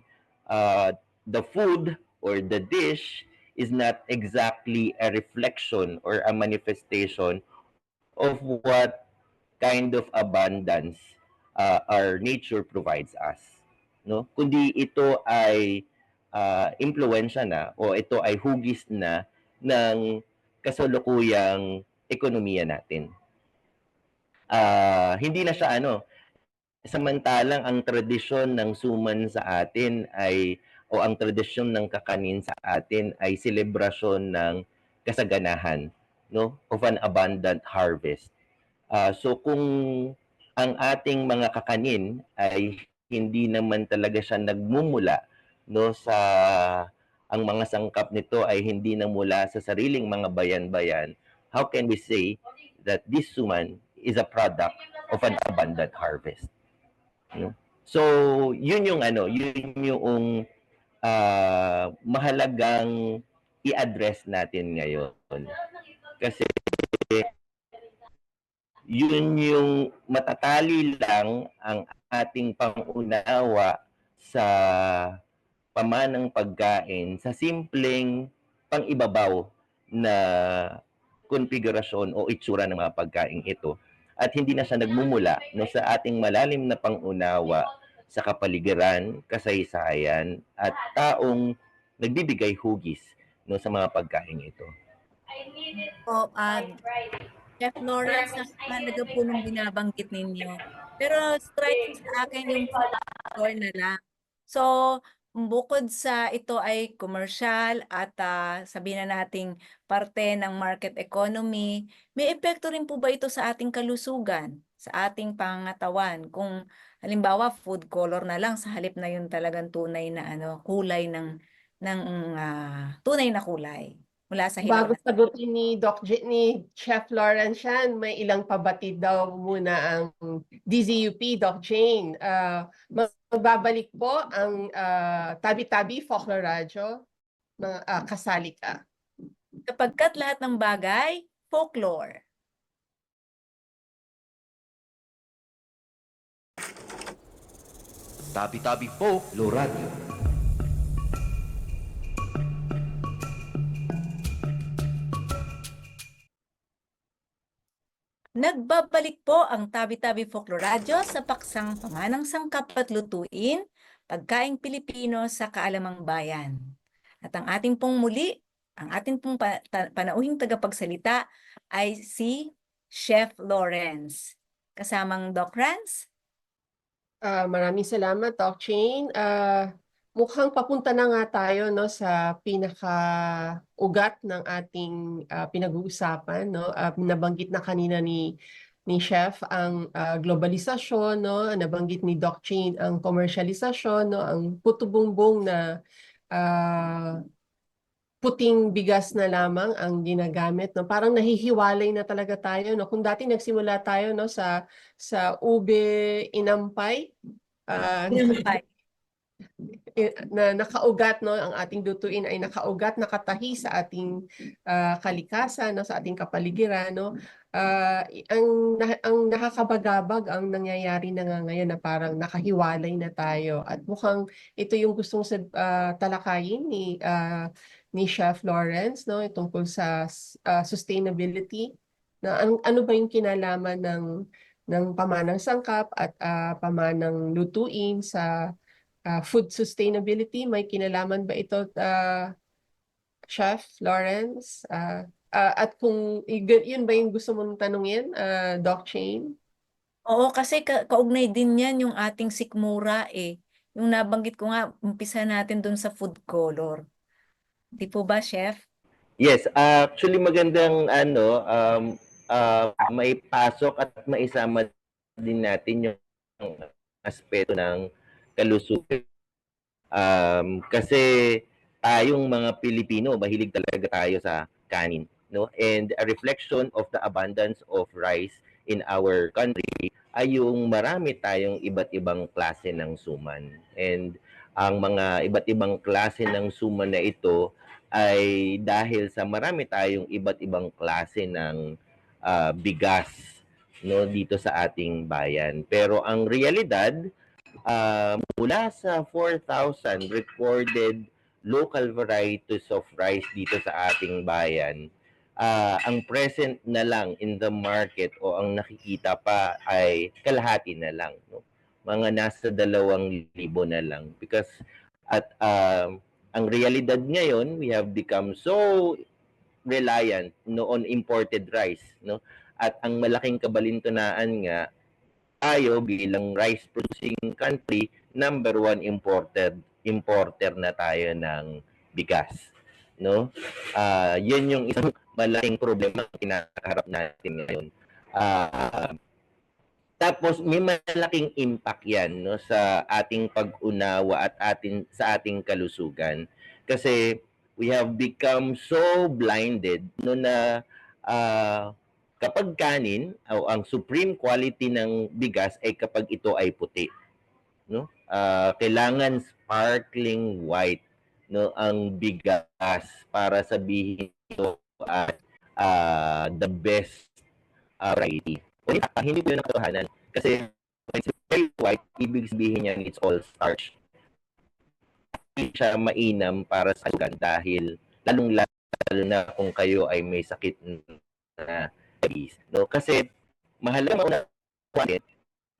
the food or the dish is not exactly a reflection or a manifestation of what kind of abundance our nature provides us no, kundi ito ay impluwensya na o ito ay hugis na ng kasalukuyang ekonomiya natin. Hindi na siya ano, samantalang ang tradisyon ng suman sa atin ay o ang tradisyon ng kakanin sa atin ay selebrasyon ng kasaganahan no, of an abundant harvest. So kung ang ating mga kakanin ay hindi naman talaga siya nagmumula no sa ang mga sangkap nito ay hindi na mula sa sariling mga bayan-bayan, how can we say that this suman is a product of an abundant harvest no? So yun yung ano, yun yung mahalagang i-address natin ngayon kasi yun yung matatali lang ang ating pangunawa sa pamanang pagkain sa simpleng pangibabaw na konfigurasyon o itsura ng mga pagkain ito at hindi na siya nagmumula no sa ating malalim na pangunawa sa kapaligiran, kasaysayan at taong nagbibigay hugis no sa mga pagkain ito. So, Chef Lawrence, napakahalaga po nung binabanggit ninyo. Pero striking sa akin yung food store na lang. So, bukod sa ito ay commercial at sabihin na nating parte ng market economy, may epekto rin po ba ito sa ating kalusugan, sa ating pangatawan? Kung halimbawa food color na lang sa halip na yung talagang tunay na ano, kulay ng tunay na kulay mula sa hilaw Bago na. sagutin ni Chef Lawrence yan, may ilang pabatid daw muna ang DZUP, Doc Jane. Magbabalik po ang Tabi-Tabi Folklore Radio. Kasali ka. Kapagkat lahat ng bagay, folklore. Tabi-Tabi Folklore Radio. Nagbabalik po ang Tabi-Tabi Folklore Radio sa paksang pamanang sangkap at lutuin, pagkaing Pilipino sa kaalamang bayan. At ang ating pong muli, ang ating pong panauhing tagapagsalita ay si Chef Lawrence. Kasamang Doc Rance. Maraming salamat, Doc Jane. Mukhang papunta na nga tayo no sa pinaka-ugat ng ating pinag-uusapan no. Nabanggit na kanina ni Chef ang globalisasyon no, nabanggit ni Doc Jane ang komersyalisasyon no, ang puto bongbong na puting bigas na lamang ang ginagamit, no? Parang nahihiwalay na talaga tayo, no? Kung dati nagsimula tayo, no, sa ube inampay, Sinampay. na nakaugat, no, ang ating lutuin ay nakaugat, nakatahi sa ating kalikasan, no, sa ating kapaligiran, no. Ang nakakabagabag ang nangyayari na nga ngayon na parang nakahiwalay na tayo, at mukhang ito yung gustong talakayin ni Chef Lawrence, no, tungkol sa sustainability, na ano ba yung kinalaman ng pamanang sangkap at pamanang lutuin sa food sustainability. May kinalaman ba ito, Chef Lawrence? At kung yun ba yung gusto mong tanungin, Doc Shane? Oo, kasi kaugnay din yan yung ating sikmura eh. Yung nabanggit ko nga, umpisa natin dun sa food color. Di po ba, Chef? Yes, actually magandang may pasok at maisama din natin yung aspeto ng kalusugan. Kasi tayong mga Pilipino, mahilig talaga tayo sa kanin, no? And a reflection of the abundance of rice in our country ay yung marami tayong iba't ibang klase ng suman. And ang mga iba't ibang klase ng suman na ito ay dahil sa marami tayong iba't ibang klase ng bigas, no, dito sa ating bayan. Pero ang realidad, mula sa 4,000 recorded local varieties of rice dito sa ating bayan, ang present na lang in the market o ang nakikita pa ay kalahati na lang, no? Mga nasa 2,000 na lang, because at ang realidad ngayon, we have become so reliant, no, on imported rice, no? At ang malaking kabalintunaan nga, tayo bilang rice producing country, number one importer na tayo ng bigas, no? Yun yung isang malaking problema na kinakaharap natin ngayon. Tapos may malaking impact 'yan, no, sa ating pag-unawa at sa ating kalusugan, kasi we have become so blinded, no, na kapag kanin o ang supreme quality ng bigas ay kapag ito ay puti, no? Kailangan sparkling white, no, ang bigas para sabihin ito at the best variety. Hindi po yun ang katotohanan. Kasi when it's very white, ibig sabihin niya it's all starch. Hindi siya mainam para sa kalusugan dahil lalong-lalo na kung kayo ay may sakit na diabetes, no? Kasi mahalaga maunawain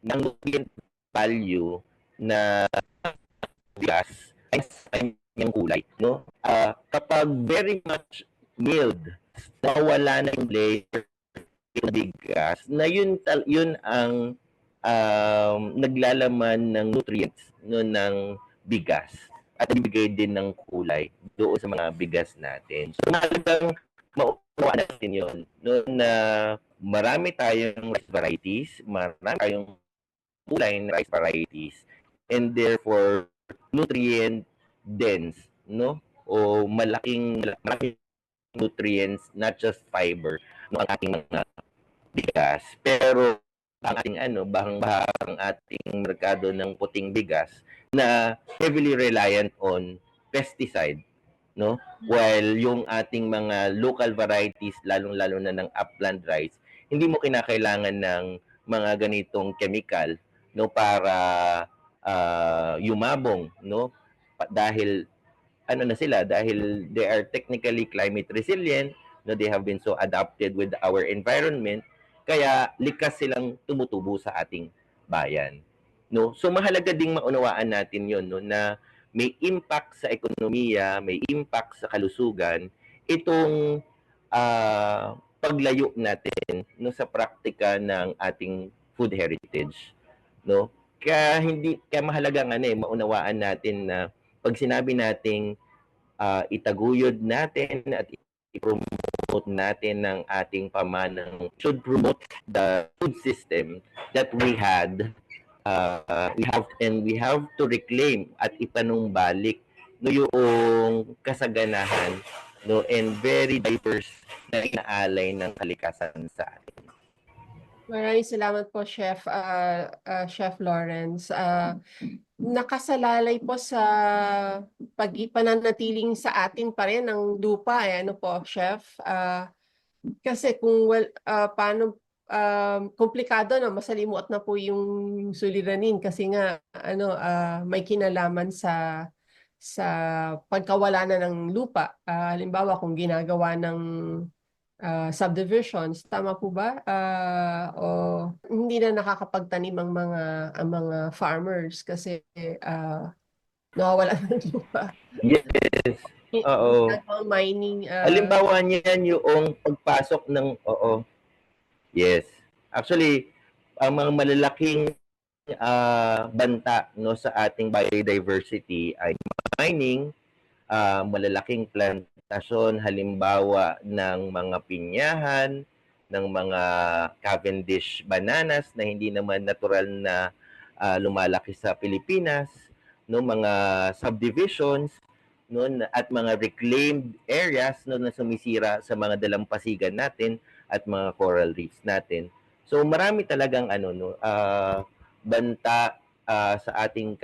ng nutrient value na bigas ay sa kanyang kulay, no? Kapag very much milled, nawala na yung layer bigas na yun ang naglalaman ng nutrients, no, ng bigas at ibigay din ng kulay doon sa mga bigas natin. So mahalagang maunawa natin yun, no, na marami tayong rice varieties, marami tayong kulay na rice varieties, and therefore nutrient dense, no, o malaking nutrients, not just fiber, no, ang ating mga bigas. Pero ang ating bahang-bahang ating merkado ng puting bigas na heavily reliant on pesticide, no? While yung ating mga local varieties, lalong-lalo na ng upland rice, hindi mo kinakailangan ng mga ganitong chemical, no, para yumabong, no? Dahil dahil they are technically climate resilient, no, they have been so adapted with our environment, kaya likas silang tumutubo sa ating bayan, no? So mahalaga ding maunawaan natin 'yon, no, na may impact sa ekonomiya, may impact sa kalusugan itong paglayo natin, no, sa praktika ng ating food heritage, no? Kaya mahalaga maunawaan natin na pag sinabi nating itaguyod natin at i-promote natin ng ating pamanang, should promote the food system that we had. We have to reclaim at ipanumbalik, no, yung kasaganahan no, and very diverse na inaalay ng kalikasan sa atin. Maraming salamat po, Chef Lawrence. Nakasalalay po sa pananatiling sa atin pa rin ng lupa, ano po, Chef? Kasi paano komplikado na masalimuot na po yung suliranin kasi nga may kinalaman sa pagkawala na ng lupa. Halimbawa kung ginagawa ng subdivisions, tama po ba? O hindi na nakakapagtanim ang mga farmers kasi nawawala ng lupa. Yes. Oo. Ginagawang mining. Halimbawa niyan yung pagpasok ng, yes. Actually, ang mga malalaking banta no sa ating biodiversity ay mining, malalaking plantasyon, halimbawa ng mga pinyahan, ng mga Cavendish bananas na hindi naman natural na lumalaki sa Pilipinas, no, mga subdivisions, no, at mga reclaimed areas no, na sumisira sa mga dalampasigan natin at mga coral reefs natin. So marami talagang banta sa ating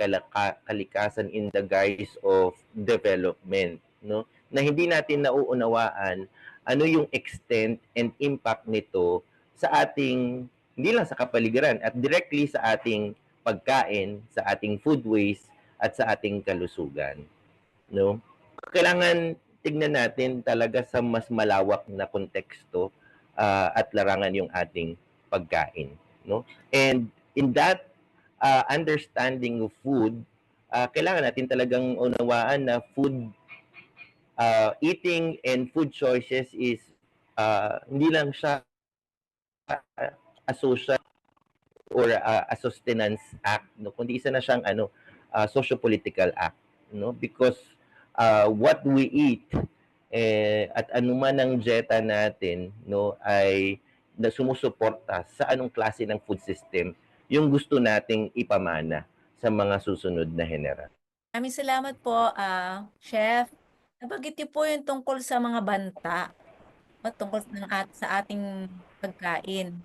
kalikasan in the guise of development, no, na hindi natin nauunawaan ano yung extent and impact nito sa ating, hindi lang sa kapaligiran, at directly sa ating pagkain, sa ating food waste at sa ating kalusugan, no. Kailangan tignan natin talaga sa mas malawak na konteksto at larangan yung ating pagkain, no. And in that understanding of food, kailangan natin talagang unawaan na food eating and food choices is hindi lang siya a social or a sustenance act, no, kundi isa na siyang socio-political act, no, because what we eat at anuman ang dieta natin, no, ay na sumusuporta sa anong klase ng food system yung gusto nating ipamana sa mga susunod na henerasyon. Maraming salamat po, Chef. Nabanggit niyo po yung tungkol sa mga banta, tungkol sa ating pagkain.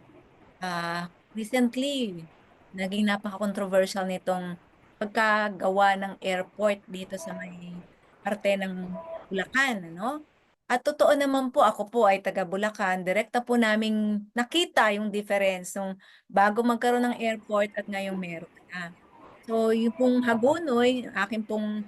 Recently, naging napaka-controversial nitong pagkagawa ng airport dito sa may parte ng Bulacan, ano? At totoo naman po, ako po ay taga Bulacan, direkta po naming nakita yung difference nung bago magkaroon ng airport at ngayong meron na. So, yung pong Hagonoy, akin pong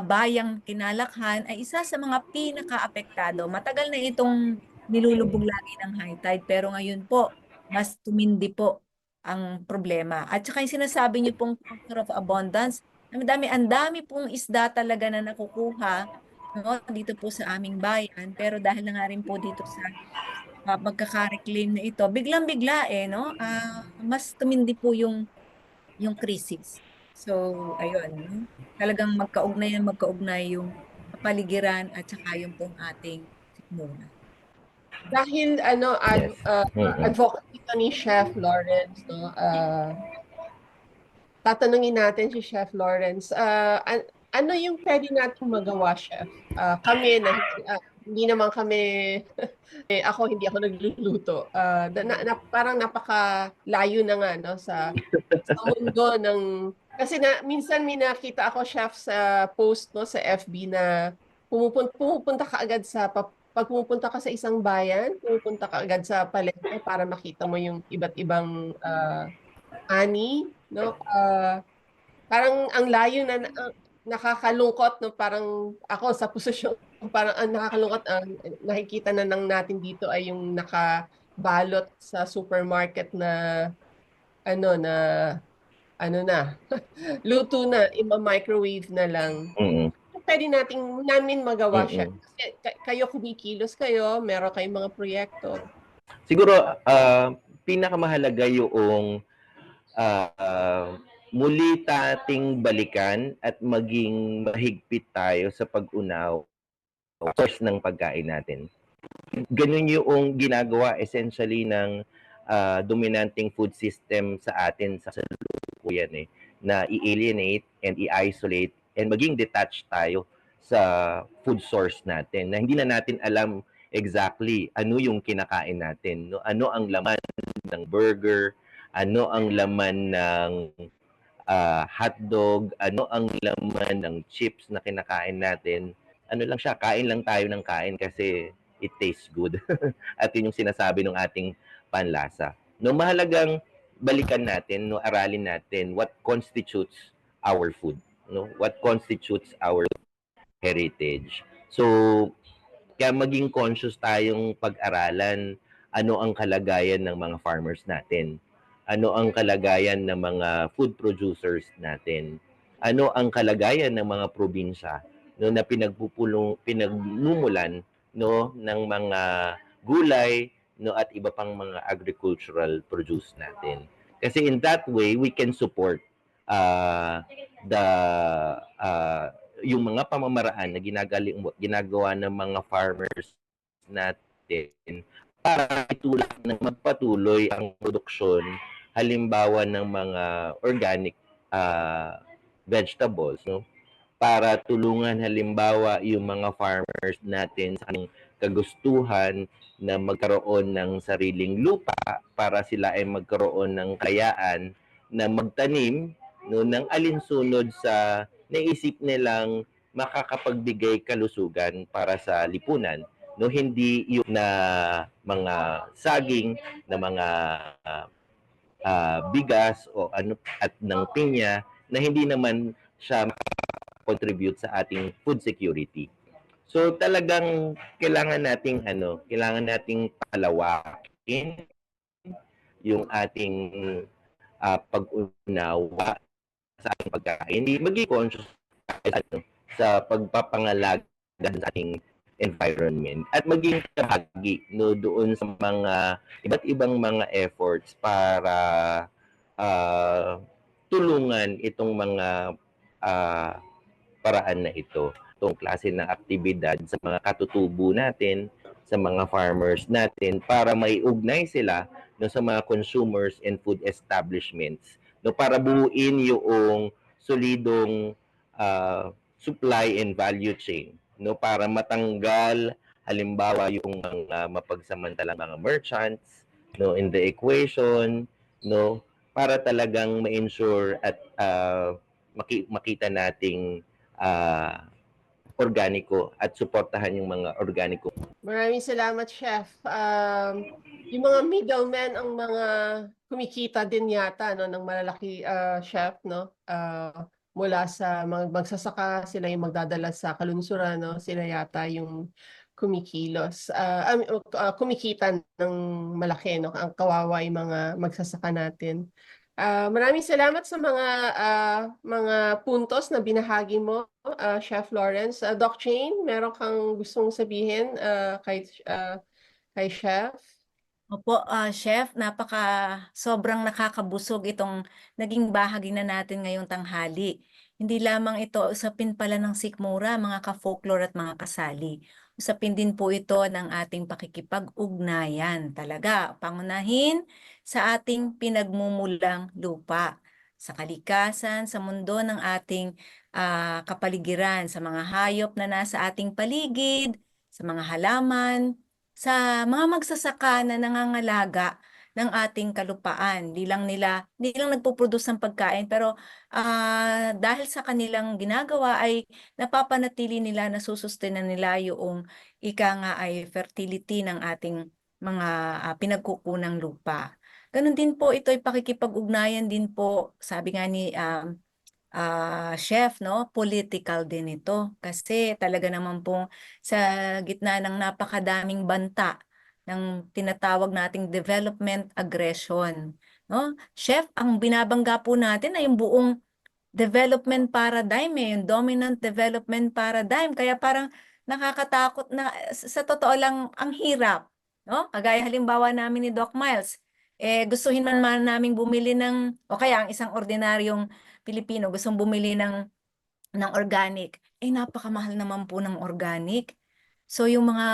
bayang Kinalakhan ay isa sa mga pinaka-apektado. Matagal na itong nilulubog lagi ng high tide, pero ngayon po, mas tumindi po ang problema. At saka yung sinasabi niyo pong factor of abundance, ang dami pong isda talaga na nakukuha, no, dito po sa aming bayan. Pero dahil na nga rin po dito sa pagkaka-reclaim na ito, biglang-bigla no, mas tumindi po yung krisis. So, ayun, no? Talagang magkaugnay yung kapaligiran at saka yung pong ating sikmura. Dahil advocacy ito ni Chef Lawrence, no, tatanungin natin si Chef Lawrence, ano yung pwede natin magawa, Chef? Kami hindi naman kami hindi ako nagluluto. Parang napakalayo na nga no sa mundo ng kasi minsan may nakita ako, Chef, sa post no sa FB na pumupunta ka agad pag pumupunta ka sa isang bayan, pumupunta ka agad sa palengke para makita mo yung iba't ibang ani, no? Parang ang layo na nakakalungkot, no? Parang ako sa posisyon, parang ang nakakalungkot ang nakikita na natin dito ay yung nakabalot sa supermarket na luto na, ima-microwave na lang. Pwede namin magawa siya. Kasi kayo kumikilos kayo, meron kayong mga proyekto. Siguro, pinakamahalaga yung muli tating balikan at maging mahigpit tayo sa pag-unaw source ng pagkain natin. Ganun yung ginagawa essentially ng dominanting food system sa atin sa kasalukuyan na i-alienate and i-isolate and maging detached tayo sa food source natin na hindi na natin alam exactly ano yung kinakain natin, no? Ano ang laman ng burger, ano ang laman ng hotdog, ano ang laman ng chips na kinakain natin. Ano lang siya, kain lang tayo ng kain kasi it tastes good. At yun yung sinasabi ng ating panlasa. No, mahalagang balikan natin, no, aralin natin what constitutes our food, no? What constitutes our heritage. So, kaya maging conscious tayong pag-aralan ano ang kalagayan ng mga farmers natin. Ano ang kalagayan ng mga food producers natin. Ano ang kalagayan ng mga probinsya no, na pinagmumulan no, ng mga gulay no, at iba pang mga agricultural produce natin. Kasi in that way, we can support the yung mga pamamaraan na ginagawa ng mga farmers natin para itulak na magpatuloy ang produksyon halimbawa ng mga organic vegetables, no? Para tulungan halimbawa yung mga farmers natin sa kagustuhan na magkaroon ng sariling lupa para sila ay magkaroon ng kayaan na magtanim no, ng alinsunod sa naisip nilang makakapagbigay kalusugan para sa lipunan. No, hindi yung na mga saging, na mga bigas o ano at ng pinya na hindi naman siya contribute sa ating food security. So talagang kailangan nating palawakin yung ating pag-unawa sa ating pagkain. Maging conscious tayo sa pagpapangalaga sa ating environment at maging bahagi no doon sa mga iba't ibang mga efforts para tulungan itong mga paraan na ito, itong klase ng aktibidad sa mga katutubo natin, sa mga farmers natin para may ugnay sila no, sa mga consumers and food establishments no, para buuin yung solidong supply and value chain no, para matanggal halimbawa yung mga mapagsamantalang mga merchants no, in the equation no, para talagang ma-ensure at makita nating organiko at suportahan yung mga organiko. Maraming salamat, Chef. Yung mga middlemen ang mga kumikita din yata no, ng malalaki, Chef, no? Mula sa mga magsasaka, sila yung magdadala sa kalunsuran, no? Sila yata yung kumikilos. Kumikita ng malaki, no? Ang kawawa yung mga magsasaka natin. Maraming salamat sa mga puntos na binahagi mo, Chef Lawrence. Doc Jane, meron kang gustong sabihin kay Chef? Opo, Chef, sobrang nakakabusog itong naging bahagi na natin ngayong tanghali. Hindi lamang ito usapin pala ng sikmura, mga ka-folklore at mga kasali. Usapin din po ito ng ating pakikipag-ugnayan. Talaga, pangunahin sa ating pinagmumulang lupa, sa kalikasan, sa mundo ng ating kapaligiran, sa mga hayop na nasa ating paligid, sa mga halaman, sa mga magsasaka na nangangalaga ng ating kalupaan. Hindi lang nagpo-produce ng pagkain, pero dahil sa kanilang ginagawa ay napapanatili nila, nasusustenan nila yung ika nga ay fertility ng ating mga pinagkukunang lupa. Ganun din po, ito ay pakikipag-ugnayan din po, sabi nga ni Chef, no? Political din ito. Kasi talaga naman pong sa gitna ng napakadaming banta ng tinatawag nating development aggression, no? Chef, ang binabangga po natin ay yung buong development paradigm, yung dominant development paradigm. Kaya parang nakakatakot na, sa totoo lang, ang hirap, no? Kagaya halimbawa namin ni Doc Miles, gustuhin man naming bumili o kaya ang isang ordinaryong Pilipino gustong bumili ng organic, napakamahal naman po ng organic. So yung mga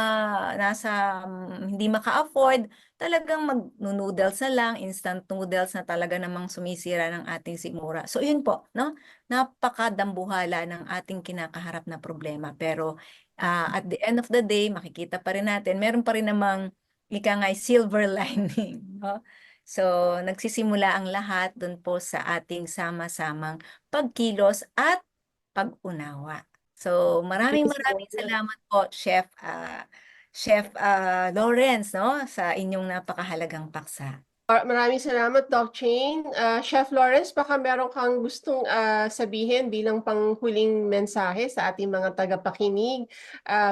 nasa hindi maka-afford, talagang mag-noodles na lang, instant noodles na talaga namang sumisira ng ating sikmura. So yun po, no? Napakadambuhala ng ating kinakaharap na problema. Pero at the end of the day, makikita pa rin natin, meron pa rin namang ika nga silver lining, no? So nagsisimula ang lahat dun po sa ating sama-samang pagkilos at pag-unawa. So maraming salamat po, Chef Lawrence, no, sa inyong napakahalagang paksa. Maraming salamat, Doc Jane. Chef Lawrence, baka meron kang gustong sabihin bilang panghuling mensahe sa ating mga tagapakinig.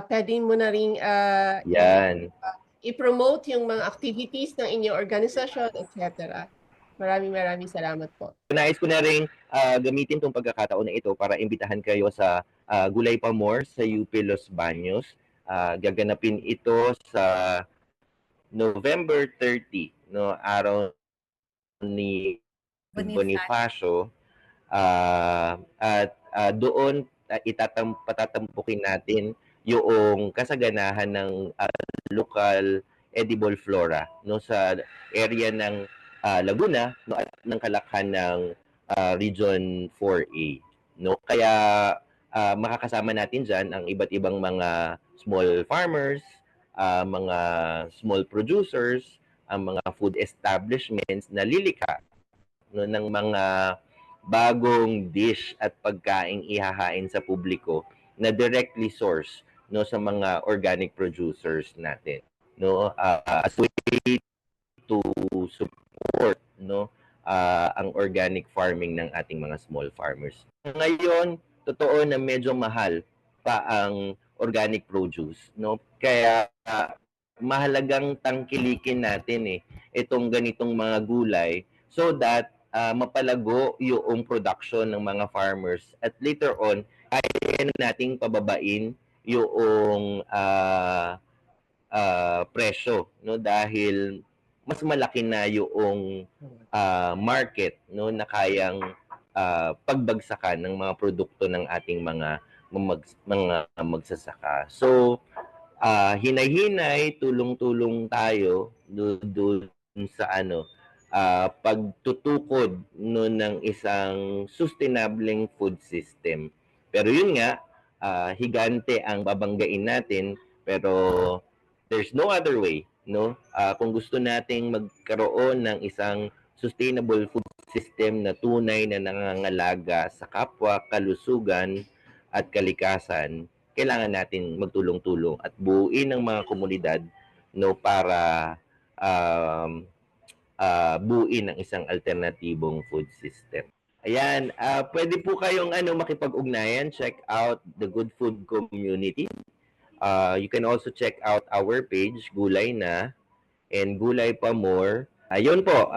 Pwede mo na rin Yan. i-promote yung mga activities ng inyong organisasyon, etc. Maraming salamat po. Nais ko na rin gamitin tong pagkakataon na ito para imbitahan kayo sa Gulay Pa More sa UP Los Baños. Gaganapin ito sa November 30, no, araw ni Bonifacio. At doon patatampukin natin yung kasaganahan ng local edible flora, no, sa area ng Laguna, no, at ng kalakhan ng Region 4A, no. Kaya makakasama natin diyan ang iba't ibang mga small farmers, mga small producers, ang mga food establishments na lilikha, no, ng mga bagong dish at pagkaing ihahain sa publiko na directly source, no, sa mga organic producers natin, no, as way to support, no, ang organic farming ng ating mga small farmers. Ngayon, totoo na medyo mahal pa ang organic produce, no, kaya mahalagang tangkilikin natin itong ganitong mga gulay so that mapalago yung production ng mga farmers at later on kaya nating pababain yung presyo, no, dahil mas malaki na yung market, no, na kayang pagbagsakan ng mga produkto ng ating mga magsasaka. So hinay-hinay, tulong-tulong tayo doon sa pagtutukod, no, ng isang sustainable food system. Pero yun nga, higante ang babanggain natin, pero there's no other way, no? Kung gusto nating magkaroon ng isang sustainable food system na tunay na nangangalaga sa kapwa, kalusugan at kalikasan, kailangan natin magtulong-tulong at buuin ng mga komunidad, no, para buuin ng isang alternatibong food system. Ayan, pwede po kayong makipag-ugnayan, check out the Good Food Community. You can also check out our page, Gulay Na and Gulay Pa More. Ayun po,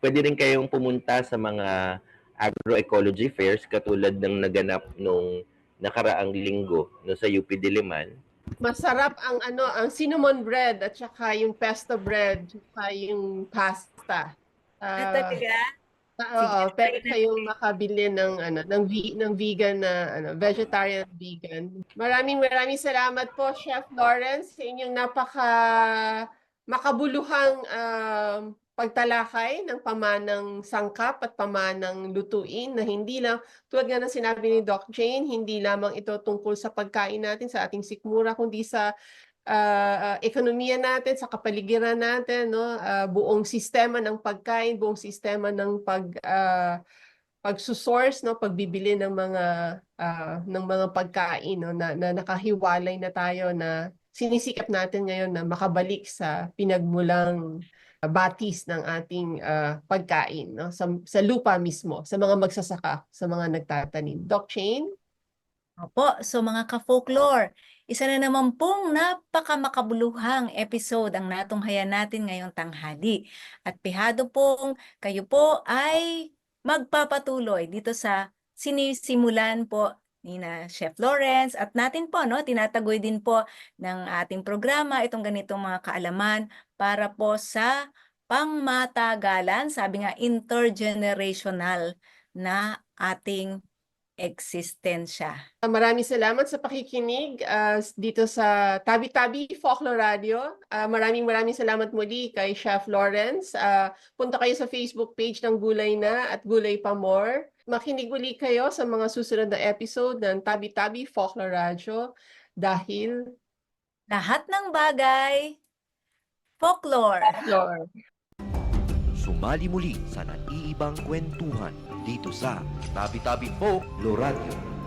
pwede rin kayong pumunta sa mga agroecology fairs katulad ng naganap nung nakaraang linggo, no, sa UP Diliman. Masarap ang ang cinnamon bread at saka yung pesto bread, saka yung pasta. Talaga? Oo, pwede kayong makabili ng vegan na vegetarian vegan. Maraming salamat po, Chef Lawrence, sa inyong makabuluhang pagtalakay ng pamanang sangkap at pamanang lutuin na hindi lang, tulad nga ng sinabi ni Doc Jane, hindi lamang ito tungkol sa pagkain natin, sa ating sikmura, kundi sa ekonomiya natin, sa kapaligiran natin, no? Buong sistema ng pagkain, buong sistema ng pagsusource, no, pagbibili ng mga pagkain, no, na nakahiwalay na tayo, na sinisikap natin ngayon na makabalik sa pinagmulang batis ng ating pagkain, no, sa lupa mismo, sa mga magsasaka, sa mga nagtatanim. Doc Jane? Opo, so mga ka-folklore, isa na naman pong napakamakabuluhang episode ang natunghayan natin ngayong tanghali. At pihado pong kayo po ay magpapatuloy dito sa sinisimulan po ni na Chef Lawrence at natin po, no, tinatagoy din po ng ating programa itong ganitong mga kaalaman para po sa pangmatagalan, sabi nga intergenerational na ating eksistensya. Maraming salamat sa pakikinig dito sa Tabi-Tabi Folklore Radio. Maraming salamat muli kay Chef Lawrence. Punta kayo sa Facebook page ng Gulay Na at Gulay Pa More. Makinig uli kayo sa mga susunod na episode ng Tabi-Tabi Folklore Radio dahil Lahat ng bagay, folklore. folklore. Sumali muli sa naiibang kwentuhan dito sa Tabi-Tabi Folklore Radio.